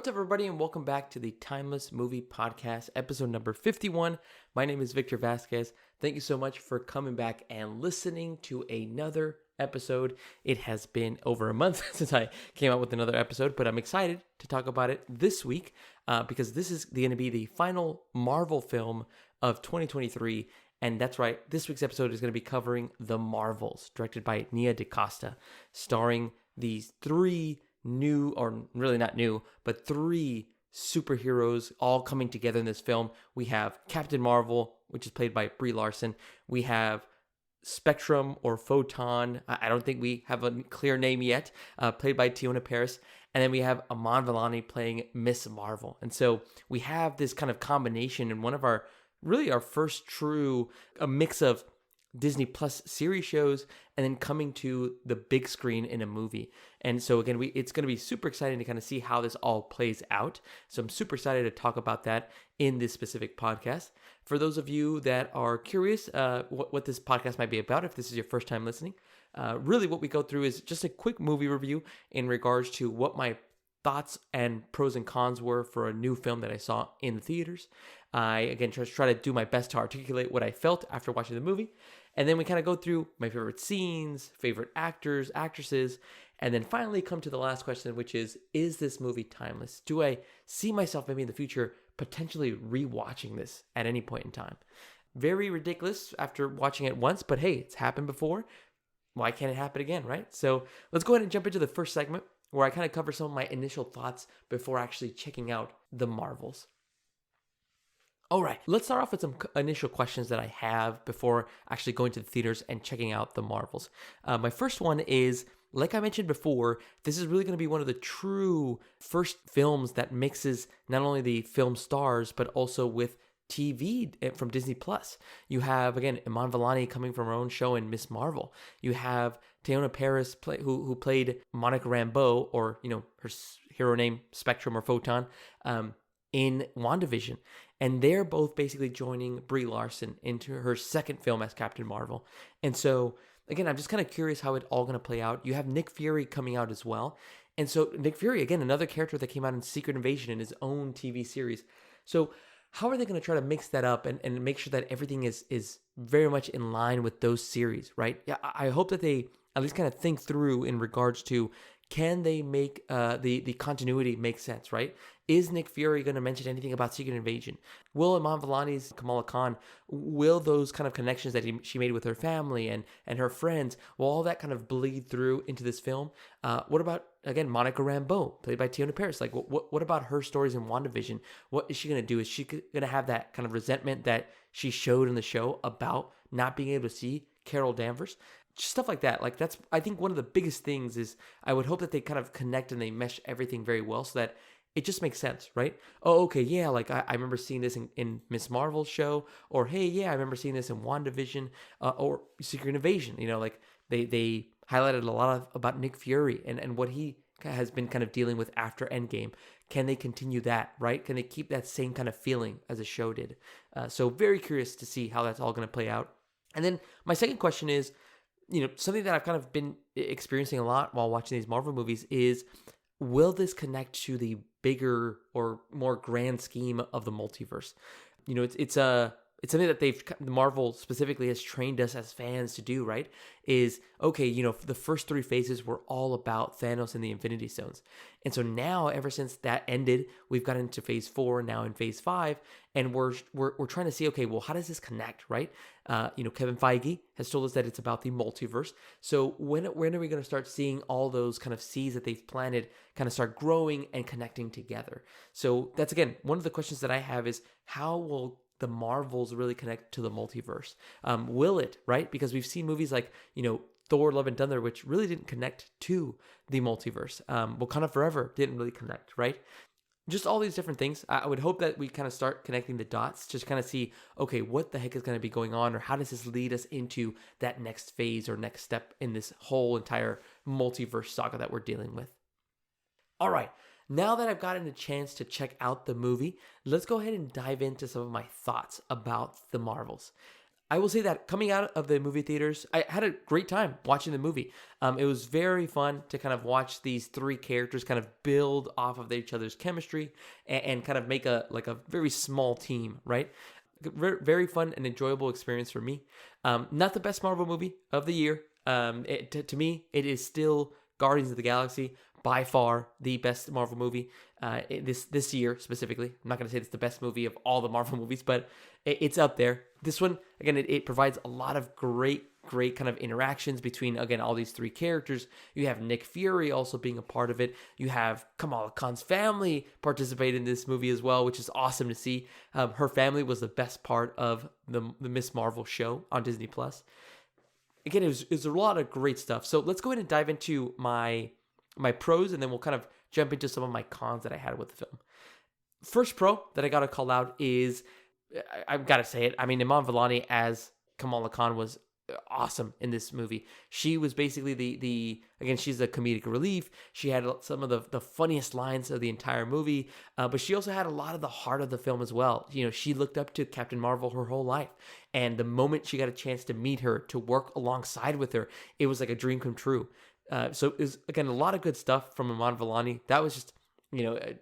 What's up, everybody, and welcome back to the Timeless Movie Podcast, episode number 51. My name is Victor Vasquez. Thank you so much for coming back and listening to another episode. It has been over a month since I came out with another episode, but I'm excited to talk about it this week because this is going to be the final Marvel film of 2023. And that's right, this week's episode is going to be covering The Marvels, directed by Nia DaCosta, starring these three new, or really not new, but three superheroes all coming together in this film. We have Captain Marvel, which is played by Brie Larson. We have Spectrum or Photon, I don't think we have a clear name yet, played by Teyonah Parris. And then we have Iman Vellani playing Miss Marvel. And so we have this kind of combination in one of our first true, a mix of Disney Plus series shows and then coming to the big screen in a movie. And so again, it's going to be super exciting to kind of see how this all plays out. So I'm super excited to talk about that in this specific podcast. For those of you that are curious what this podcast might be about, if this is your first time listening, really what we go through is just a quick movie review in regards to what my thoughts and pros and cons were for a new film that I saw in the theaters. I, again, just try to do my best to articulate what I felt after watching the movie. And then we kind of go through my favorite scenes, favorite actors, actresses, and then finally come to the last question, which is this movie timeless? Do I see myself maybe in the future potentially rewatching this at any point in time? Very ridiculous after watching it once, but hey, it's happened before. Why can't it happen again, right? So let's go ahead and jump into the first segment where I kind of cover some of my initial thoughts before actually checking out The Marvels. All right, let's start off with some initial questions that I have before actually going to the theaters and checking out The Marvels. My first one is, like I mentioned before, this is really going to be one of the true first films that mixes not only the film stars, but also with TV from Disney Plus. You have, again, Iman Vellani coming from her own show in Miss Marvel. You have Teyonah Parris, who played Monica Rambeau, or, her hero name, Spectrum or Photon, in WandaVision. And they're both basically joining Brie Larson into her second film as Captain Marvel. And so, again, I'm just kind of curious how it's all going to play out. You have Nick Fury coming out as well. And so Nick Fury, again, another character that came out in Secret Invasion in his own TV series. So how are they going to try to mix that up and make sure that everything is very much in line with those series, right? Yeah, I hope that they at least kind of think through in regards to, can they make the continuity make sense, right? Is Nick Fury going to mention anything about Secret Invasion? Will Iman Vellani's Kamala Khan, will those kind of connections that she made with her family and her friends, will all that kind of bleed through into this film? What about, again, Monica Rambeau, played by Teyonah Parris? Like, what about her stories in WandaVision? What is she going to do? Is she going to have that kind of resentment that she showed in the show about not being able to see Carol Danvers? Stuff like that. Like, that's, I think, one of the biggest things is I would hope that they kind of connect and they mesh everything very well so that it just makes sense, right? Oh, okay, yeah, like I remember seeing this in Miss Marvel's show, or hey, yeah, I remember seeing this in WandaVision, or Secret Invasion. Like they highlighted a lot about Nick Fury and what he has been kind of dealing with after Endgame. Can they continue that, right? Can they keep that same kind of feeling as the show did? So very curious to see how that's all going to play out. And then my second question is, something that I've kind of been experiencing a lot while watching these Marvel movies is, will this connect to the bigger or more grand scheme of the multiverse? It's something that Marvel specifically has trained us as fans to do, right? Is, okay, the first three phases were all about Thanos and the Infinity Stones. And so now, ever since that ended, we've gotten into phase 4, now in phase 5, and we're trying to see, okay, well, how does this connect, right? Kevin Feige has told us that it's about the multiverse. So when are we going to start seeing all those kind of seeds that they've planted kind of start growing and connecting together? So that's, again, one of the questions that I have is, how will the Marvels really connect to the multiverse? Will it, right? Because we've seen movies like, Thor, Love and Thunder, which really didn't connect to the multiverse. Wakanda Forever didn't really connect, right? Just all these different things. I would hope that we kind of start connecting the dots, just kind of see, okay, what the heck is going to be going on, or how does this lead us into that next phase or next step in this whole entire multiverse saga that we're dealing with. All right. Now that I've gotten a chance to check out the movie, let's go ahead and dive into some of my thoughts about The Marvels. I will say that coming out of the movie theaters, I had a great time watching the movie. It was very fun to kind of watch these three characters kind of build off of each other's chemistry and kind of make a very small team, right? Very fun and enjoyable experience for me. Not the best Marvel movie of the year. To me, it is still Guardians of the Galaxy, by far the best Marvel movie this year specifically. I'm not going to say it's the best movie of all the Marvel movies, but it's up there. This one, again, it provides a lot of great kind of interactions between, again, all these three characters. You have Nick Fury also being a part of it. You have Kamala Khan's family participate in this movie as well, which is awesome to see. Her family was the best part of the Miss Marvel show on Disney+. Again, it was a lot of great stuff. So let's go ahead and dive into my pros, and then we'll kind of jump into some of my cons that I had with the film. First pro that I got to call out is, I've got to say it, I mean, Iman Vellani as Kamala Khan was awesome in this movie. She was basically again, she's the comedic relief. She had some of the funniest lines of the entire movie, but she also had a lot of the heart of the film as well. You know, she looked up to Captain Marvel her whole life, and the moment she got a chance to meet her, to work alongside with her, it was like a dream come true. So it was, again, a lot of good stuff from Iman Vellani. That was just,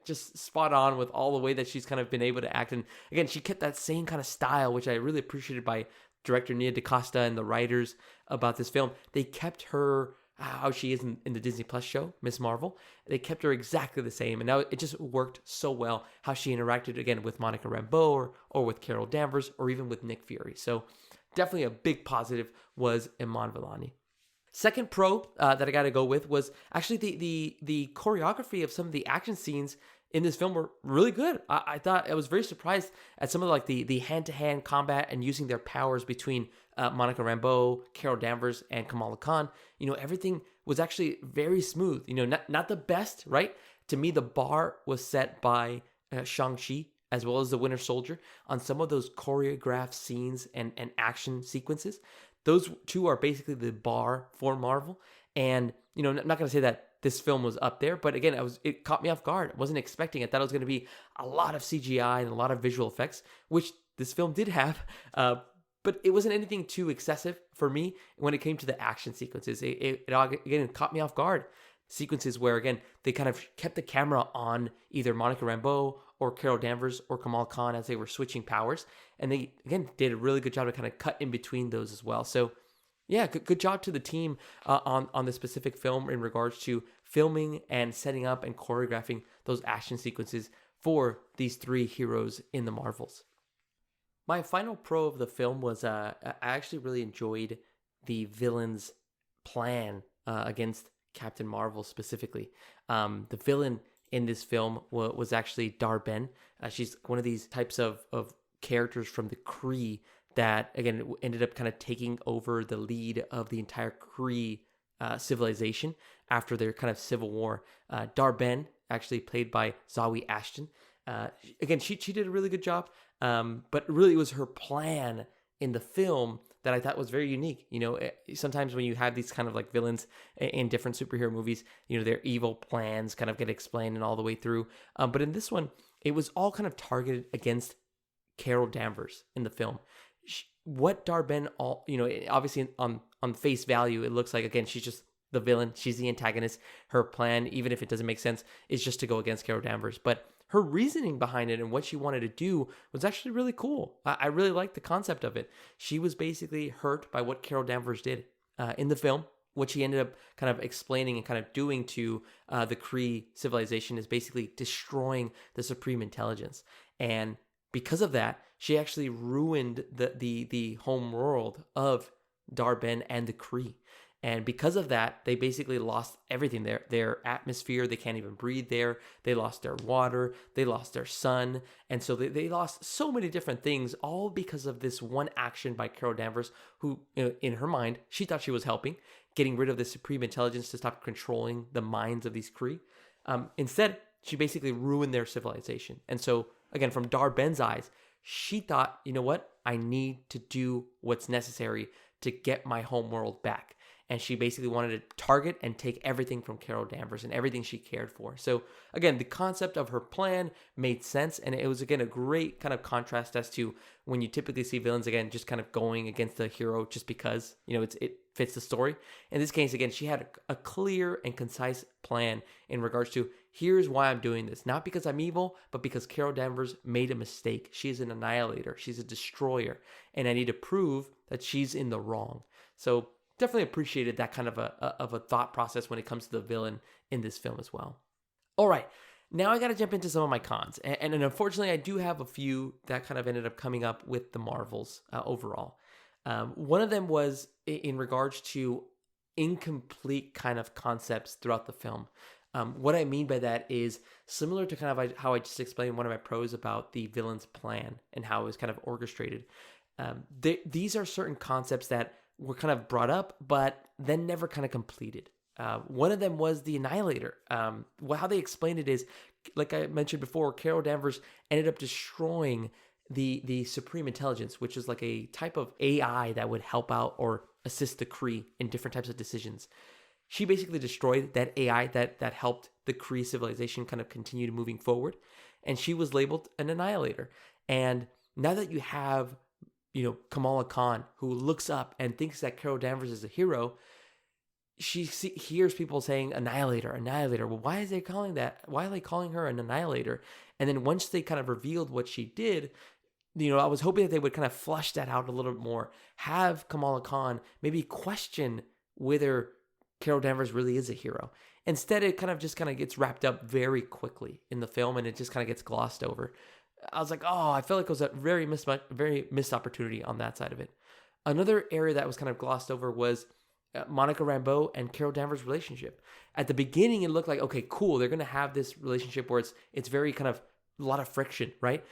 just spot on with all the way that she's kind of been able to act. And again, she kept that same kind of style, which I really appreciated by director Nia DaCosta and the writers about this film. They kept her how she is in the Disney Plus show, Miss Marvel. They kept her exactly the same. And now it just worked so well how she interacted, again, with Monica Rambeau or with Carol Danvers or even with Nick Fury. So definitely a big positive was Iman Vellani. Second pro that I got to go with was actually the choreography of some of the action scenes in this film were really good. I thought I was very surprised at some of the hand-to-hand combat and using their powers between Monica Rambeau, Carol Danvers, and Kamala Khan. Everything was actually very smooth. Not the best, right? To me, the bar was set by Shang-Chi as well as the Winter Soldier on some of those choreographed scenes and action sequences. Those two are basically the bar for Marvel. And, I'm not going to say that this film was up there, but again, it caught me off guard. I wasn't expecting it. I thought it was going to be a lot of CGI and a lot of visual effects, which this film did have. But it wasn't anything too excessive for me when it came to the action sequences. It again, caught me off guard. Sequences where, again, they kind of kept the camera on either Monica Rambeau or Carol Danvers or Kamala Khan as they were switching powers. And they, again, did a really good job to kind of cut in between those as well. So, yeah, good job to the team on the specific film in regards to filming and setting up and choreographing those action sequences for these three heroes in the Marvels. My final pro of the film was I actually really enjoyed the villain's plan against Captain Marvel specifically. The villain in this film was actually dar-benn. She's one of these types of characters from the Kree that, again, ended up kind of taking over the lead of the entire Kree civilization after their kind of civil war. Dar-benn, actually played by Zawe Ashton. Again, she did a really good job, but really it was her plan in the film that I thought was very unique. Sometimes when you have these kind of like villains in different superhero movies, their evil plans kind of get explained and all the way through. But in this one, it was all kind of targeted against Carol Danvers in the film. What dar-benn obviously on face value, it looks like, again, she's just the villain. She's the antagonist. Her plan, even if it doesn't make sense, is just to go against Carol Danvers. But her reasoning behind it and what she wanted to do was actually really cool. I really liked the concept of it. She was basically hurt by what Carol Danvers did in the film. What she ended up kind of explaining and kind of doing to the Kree civilization is basically destroying the Supreme Intelligence. And because of that, she actually ruined the home world of dar-benn and the Kree. And because of that, they basically lost everything. Their atmosphere, they can't even breathe there. They lost their water. They lost their sun. And so they lost so many different things, all because of this one action by Carol Danvers, who, in her mind, she thought she was helping, getting rid of the Supreme Intelligence to stop controlling the minds of these Kree. Instead, she basically ruined their civilization. And so, again, from dar-benn's eyes, she thought, you know what? I need to do what's necessary to get my home world back. and she basically wanted to target and take everything from Carol Danvers and everything she cared for. So again, the concept of her plan made sense, and it was again a great kind of contrast as to when you typically see villains again just kind of going against the hero just because it fits the story. In this case, again, she had a clear and concise plan in regards to here's why I'm doing this, not because I'm evil, but because Carol Danvers made a mistake. She is an annihilator, she's a destroyer, and I need to prove that she's in the wrong. So definitely appreciated that kind of a thought process when it comes to the villain in this film as well. All right, now I got to jump into some of my cons. And unfortunately, I do have a few that kind of ended up coming up with the Marvels overall. One of them was in regards to incomplete kind of concepts throughout the film. What I mean by that is similar to kind of how I just explained one of my pros about the villain's plan and how it was kind of orchestrated. These are certain concepts that were kind of brought up, but then never kind of completed. One of them was the Annihilator. How they explained it is, like I mentioned before, Carol Danvers ended up destroying the Supreme Intelligence, which is like a type of AI that would help out or assist the Kree in different types of decisions. She basically destroyed that AI that helped the Kree civilization kind of continue moving forward, and she was labeled an Annihilator. And now that you have Kamala Khan, who looks up and thinks that Carol Danvers is a hero, she hears people saying Annihilator, Annihilator. Well, why is they calling that? Why are they calling her an Annihilator? And then once they kind of revealed what she did, I was hoping that they would kind of flush that out a little bit more. Have Kamala Khan maybe question whether Carol Danvers really is a hero. Instead, it kind of gets wrapped up very quickly in the film, and it just kind of gets glossed over. I was like, oh, I felt like it was a very missed opportunity on that side of it. Another area that was kind of glossed over was Monica Rambeau and Carol Danvers' relationship. At the beginning, it looked like, okay, cool, they're going to have this relationship where it's very kind of a lot of friction, right?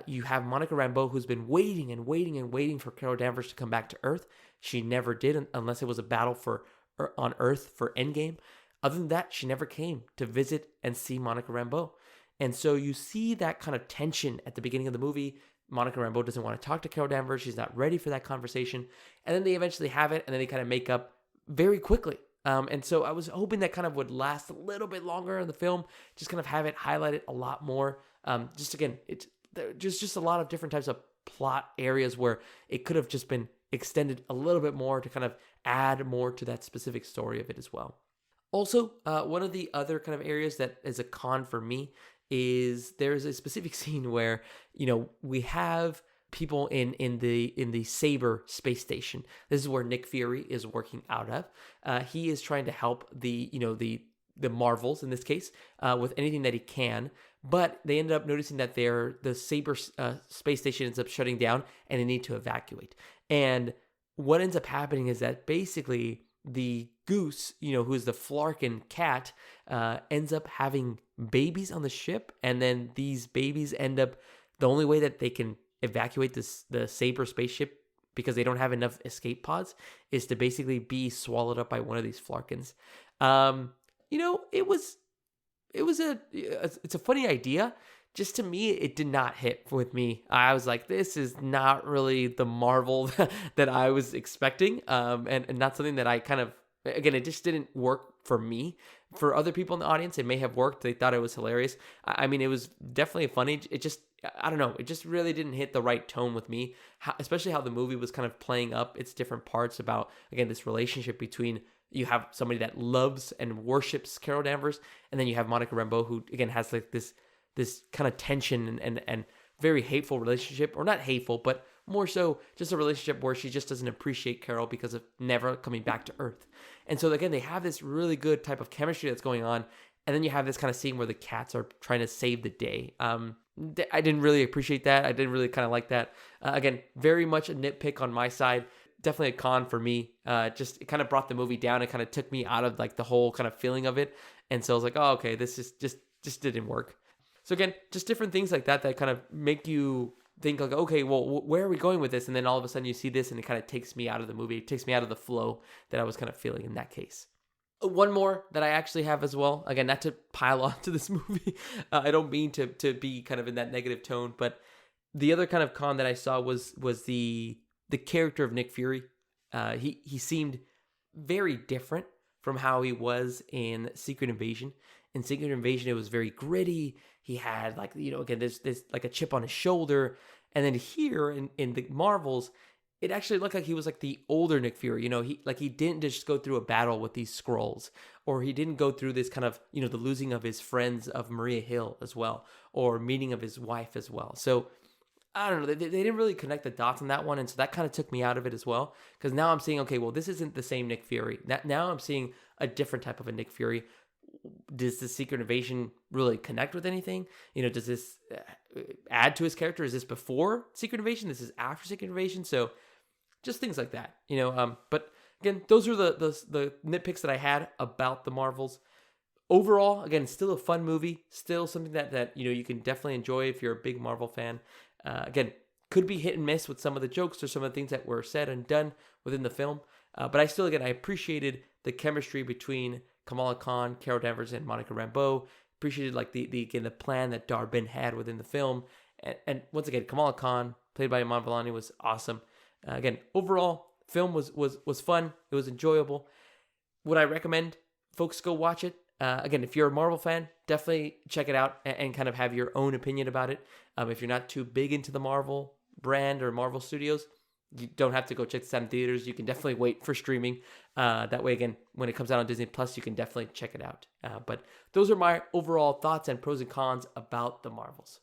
You have Monica Rambeau, who's been waiting and waiting and waiting for Carol Danvers to come back to Earth. She never did, unless it was a battle on Earth for Endgame. Other than that, she never came to visit and see Monica Rambeau. And so you see that kind of tension at the beginning of the movie. Monica Rambeau doesn't want to talk to Carol Danvers. She's not ready for that conversation. And then they eventually have it, and then they kind of make up very quickly. And so I was hoping that kind of would last a little bit longer in the film, just kind of have it highlighted a lot more. Just again, it's just a lot of different types of plot areas where it could have just been extended a little bit more to kind of add more to that specific story of it as well. Also, one of the other kind of areas that is a con for me is there's a specific scene where, we have people in the Saber space station. This is where Nick Fury is working out of. He is trying to help the Marvels in this case with anything that he can, but they ended up noticing that the Saber space station ends up shutting down and they need to evacuate. And what ends up happening is that basically the Goose, who is the Flarkin cat, ends up having babies on the ship, and then these babies end up, the only way that they can evacuate the Saber spaceship, because they don't have enough escape pods, is to basically be swallowed up by one of these Flarkins. It's a funny idea. Just to me, it did not hit with me. I was like, this is not really the Marvel that I was expecting, and not something that I kind of, again, it just didn't work for me. For other people in the audience, it may have worked. They thought it was hilarious. I mean, it was definitely funny. It just, I don't know, it just really didn't hit the right tone with me, especially how the movie was kind of playing up its different parts about, again, this relationship between, you have somebody that loves and worships Carol Danvers, and then you have Monica Rambeau, who, again, has like this kind of tension and very hateful relationship, or not hateful, but more so just a relationship where she just doesn't appreciate Carol because of never coming back to Earth. And so again, they have this really good type of chemistry that's going on, and then you have this kind of scene where the cats are trying to save the day. I didn't really appreciate that. I didn't really kind of like that. Again, very much a nitpick on my side. Definitely a con for me. Just it kind of brought the movie down. It kind of took me out of like the whole kind of feeling of it. And so I was like, oh, okay, this is just didn't work. So again, just different things like that kind of make you think like, okay, well, where are we going with this? And then all of a sudden you see this and it kind of takes me out of the movie. It takes me out of the flow that I was kind of feeling in that case. One more that I actually have as well. Again, not to pile on to this movie. I don't mean to be kind of in that negative tone, but the other kind of con that I saw was the character of Nick Fury. He seemed very different from how he was in Secret Invasion. In Secret Invasion, it was very gritty. He had like, again, this like a chip on his shoulder. And then here in the Marvels, it actually looked like he was like the older Nick Fury. He didn't just go through a battle with these Skrulls, or he didn't go through this kind of, the losing of his friends of Maria Hill as well, or meeting of his wife as well. So I don't know. They didn't really connect the dots on that one. And so that kind of took me out of it as well. Because now I'm seeing, okay, well, this isn't the same Nick Fury. Now I'm seeing a different type of a Nick Fury. Does the Secret Invasion really connect with anything? Does this add to his character? Is this before Secret Invasion? This is after Secret Invasion? So just things like that, But again, those are the nitpicks that I had about the Marvels. Overall, again, still a fun movie. Still something that you can definitely enjoy if you're a big Marvel fan. Again, could be hit and miss with some of the jokes or some of the things that were said and done within the film. But I appreciated the chemistry between Kamala Khan, Carol Danvers, and Monica Rambeau. Appreciated like the plan that Dar-Benn had within the film. And once again, Kamala Khan, played by Iman Vellani, was awesome. Again, overall, film was fun. It was enjoyable. Would I recommend folks go watch it? Again, if you're a Marvel fan, definitely check it out and kind of have your own opinion about it. If you're not too big into the Marvel brand or Marvel Studios, you don't have to go check this out in theaters. You can definitely wait for streaming. That way, again, when it comes out on Disney Plus, you can definitely check it out. But those are my overall thoughts and pros and cons about the Marvels.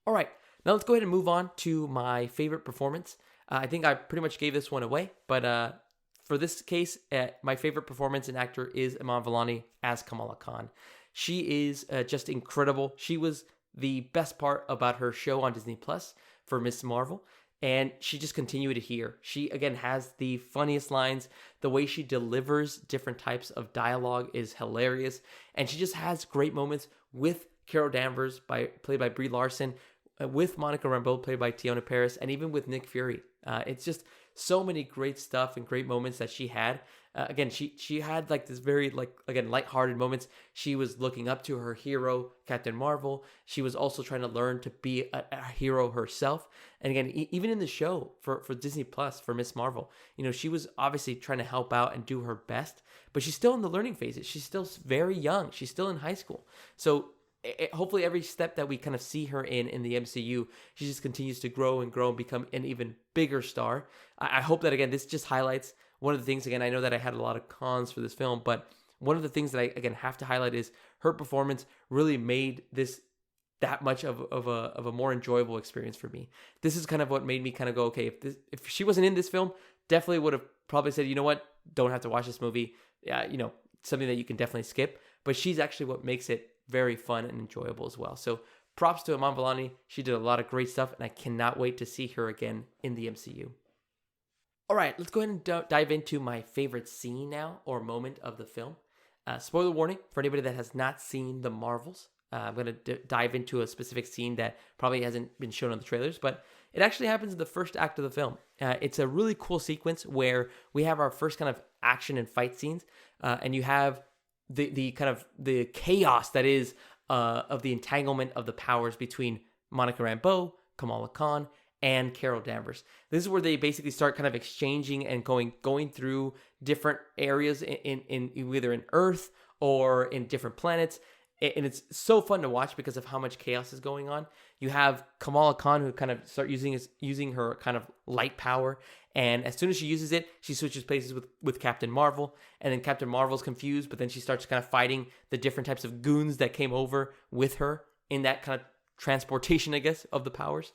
All right, now let's go ahead and move on to my favorite performance. I think I pretty much gave this one away, but for this case, my favorite performance and actor is Iman Vellani as Kamala Khan. She is just incredible. She was the best part about her show on Disney Plus for Miss Marvel, and she just continued it here. She, again, has the funniest lines. The way she delivers different types of dialogue is hilarious, and she just has great moments with Carol Danvers, played by Brie Larson, with Monica Rambeau, played by Teyonah Parris, and even with Nick Fury. It's just so many great stuff and great moments that she had. Again, she had like this very lighthearted moments. She was looking up to her hero, Captain Marvel. She was also trying to learn to be a hero herself. And again, even in the show for Disney Plus, for Miss Marvel, she was obviously trying to help out and do her best, but she's still in the learning phases. She's still very young. She's still in high school. So hopefully every step that we kind of see her in the MCU, she just continues to grow and become an even bigger star. I hope that, again, this just highlights one of the things. Again, I know that I had a lot of cons for this film, but one of the things that I, again, have to highlight is her performance really made this that much of a more enjoyable experience for me. This is kind of what made me kind of go, okay, if she wasn't in this film, definitely would have probably said, you know what, don't have to watch this movie. Yeah, something that you can definitely skip. But she's actually what makes it very fun and enjoyable as well. So props to Iman Vellani. She did a lot of great stuff, and I cannot wait to see her again in the MCU. All right, let's go ahead and dive into my favorite scene now, or moment of the film. Spoiler warning for anybody that has not seen the Marvels. I'm going to dive into a specific scene that probably hasn't been shown on the trailers, but it actually happens in the first act of the film. It's a really cool sequence where we have our first kind of action and fight scenes, and you have the kind of the chaos that is of the entanglement of the powers between Monica Rambeau, Kamala Khan, and Carol Danvers. This is where they basically start kind of exchanging and going through different areas in either in Earth or in different planets. And it's so fun to watch because of how much chaos is going on. You have Kamala Khan, who kind of start using her kind of light power. And as soon as she uses it, she switches places with Captain Marvel. And then Captain Marvel's confused, but then she starts kind of fighting the different types of goons that came over with her in that kind of transportation, I guess, of the powers.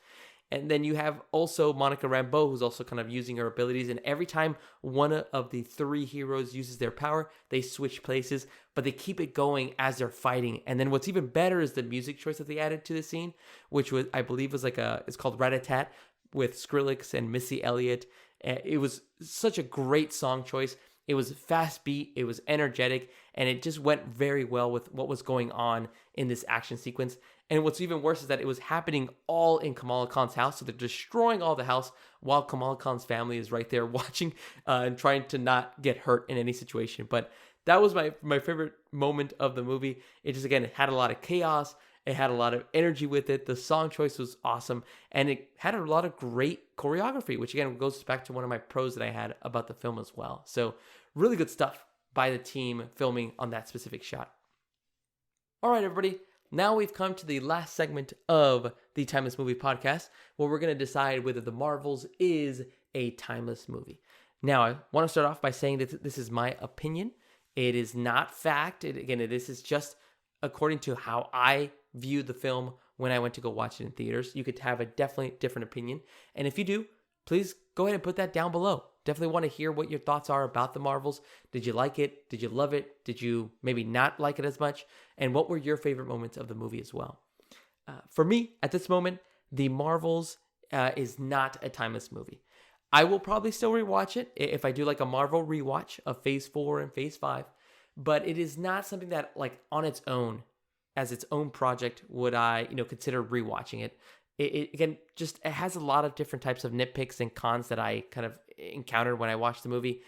And then you have also Monica Rambeau, who's also kind of using her abilities. And every time one of the three heroes uses their power, they switch places, but they keep it going as they're fighting. And then what's even better is the music choice that they added to the scene, which was, I believe, was it's called Rat-a-tat with Skrillex and Missy Elliott. It was such a great song choice. It was fast beat, it was energetic, and it just went very well with what was going on in this action sequence. And what's even worse is that it was happening all in Kamala Khan's house. So they're destroying all the house while Kamala Khan's family is right there watching and trying to not get hurt in any situation. But that was my favorite moment of the movie. It just, again, it had a lot of chaos. It had a lot of energy with it. The song choice was awesome. And it had a lot of great choreography, which again goes back to one of my pros that I had about the film as well. So really good stuff by the team filming on that specific shot. All right, everybody. Now we've come to the last segment of the Timeless Movie Podcast, where we're going to decide whether The Marvels is a timeless movie. Now, I want to start off by saying that this is my opinion. It is not fact. This is just according to how I viewed the film when I went to go watch it in theaters. You could have a definitely different opinion. And if you do, please go ahead and put that down below. Definitely want to hear what your thoughts are about The Marvels. Did you like it? Did you love it? Did you maybe not like it as much? And what were your favorite moments of the movie as well? For me, at this moment, The Marvels is not a timeless movie. I will probably still rewatch it if I do like a Marvel rewatch of Phase 4 and Phase 5. But it is not something that, like, on its own, as its own project, would I, consider rewatching it. It has a lot of different types of nitpicks and cons that I kind of encountered when I watched the movie,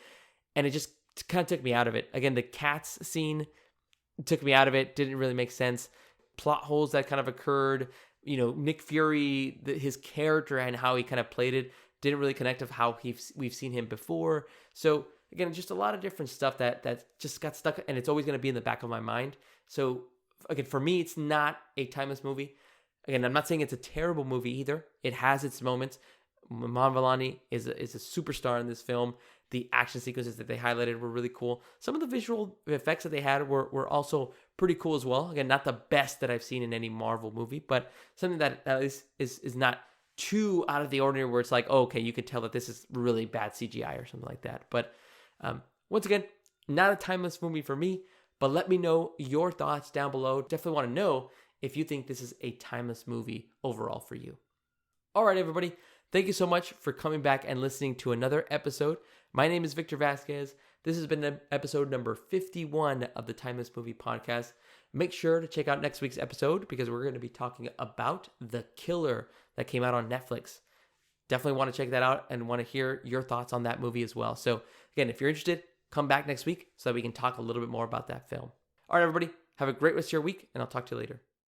and it just kind of took me out of it. Again, the cats scene took me out of it. Didn't really make sense. Plot holes that kind of occurred. Nick Fury, his character and how he kind of played it didn't really connect with how we've seen him before. So again, just a lot of different stuff that just got stuck, and it's always going to be in the back of my mind. So again, for me, it's not a timeless movie. Again, I'm not saying it's a terrible movie either. It has its moments. Iman Vellani is a superstar in this film. The action sequences that they highlighted were really cool. Some of the visual effects that they had were also pretty cool as well. Again, not the best that I've seen in any Marvel movie, but something that is not too out of the ordinary where it's like, oh, okay, you could tell that this is really bad CGI or something like that. But once again, not a timeless movie for me, but let me know your thoughts down below. Definitely want to know if you think this is a timeless movie overall for you. All right, everybody. Thank you so much for coming back and listening to another episode. My name is Victor Vasquez. This has been episode number 51 of the Timeless Movie Podcast. Make sure to check out next week's episode because we're going to be talking about The Killer that came out on Netflix. Definitely want to check that out and want to hear your thoughts on that movie as well. So again, if you're interested, come back next week so that we can talk a little bit more about that film. All right, everybody. Have a great rest of your week, and I'll talk to you later.